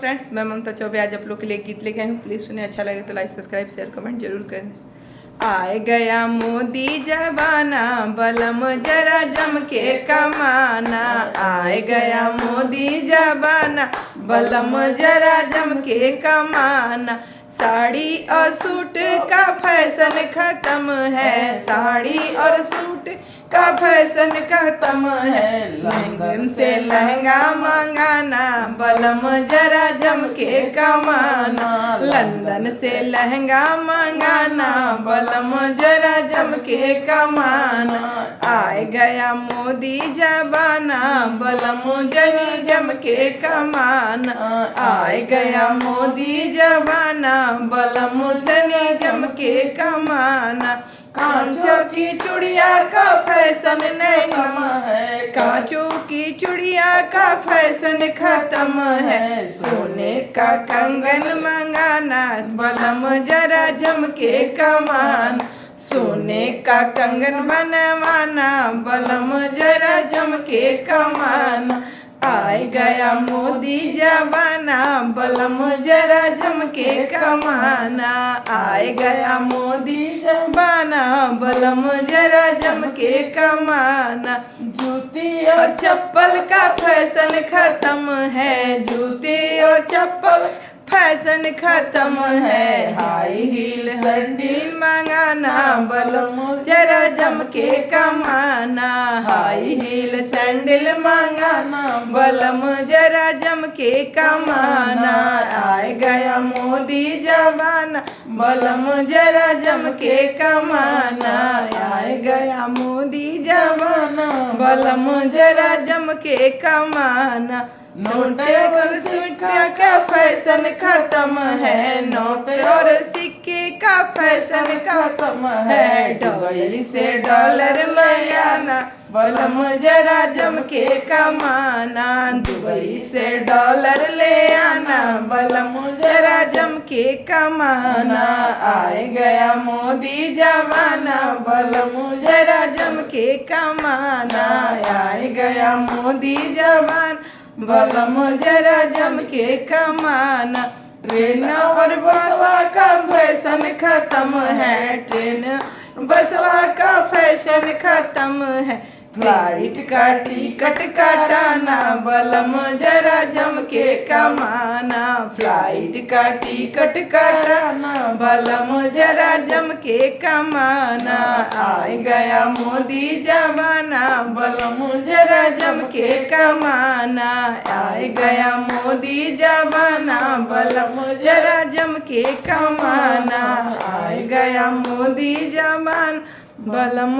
Friends, मैं ममता चौबे आज आप लोग के लिए गीत लेके आई हूँ। प्लीज़ सुने, अच्छा लगे तो लाइक सब्सक्राइब शेयर कमेंट जरूर करें। आए गया मोदी जमाना, बलम जरा जम के कमाना। आए गया मोदी जमाना, बलम जरा जम के कमाना। साड़ी और सूट का फैशन खत्म है, साड़ी और सूट का फैशन खत्म है। लंदन से लहंगा मंगाना, बलम जरा जम के कमाना। लंदन से लहंगा मंगाना, बलम जरा जम के कमाना। आए गया मोदी जमाना, बलम जनी जम के कमाना। आए गया मोदी जमाना, बलम जनी जम के कमाना। कांचों की चूड़िया का फैशन नहीं है, कांचों की चूड़िया का फैशन खत्म है। सोने का कंगन मंगाना, बलम जरा जम के कमाना। सोने का कंगन बनवाना, बलम जरा जम के कमाना। आए गया मोदी जमाना, बलम जरा जम के कमाना। आए गया मोदी जमाना, बलम जरा जम के कमाना। जूती और चप्पल का फैशन खत्म है, जूती और चप्पल फैशन खत्म है। हाई हील सैंडल मंगाना, बलम जरा जम के कमाना। हाई हील सैंडल मंगाना, बलम जरा जम के कमाना। आए गया मोदी जमाना, बलम जरा जम के कमाना। आए गया मोदी जमाना, बलम जरा जम के कमाना। नोट और सिक्के का फैशन खत्म है, नोट और सिक्के का फैशन खत्म है। दुबई से डॉलर मंगाना, बलम जरा जम के कमाना। दुबई से डॉलर ले आना, बलम जरा जम के कमाना। आए गया मोदी जमाना, बलम जरा जम के कमाना। आए गया मोदी जमाना, बलम जरा जम के कमाना। ट्रेन और बसवा का फैशन खत्म है, ट्रेन बसवा का फैशन खत्म है। फ्लाइट का टिकट कटाना, बलम जरा जम के कमाना। फ्लाइट का टिकट कटाना, बलम जरा जम के कमाना। आए गया मोदी जमाना, बलम जरा जम के कमाना। आए गया मोदी जमाना, बलम जरा जम के कमाना। आए गया मोदी जमाना, बलम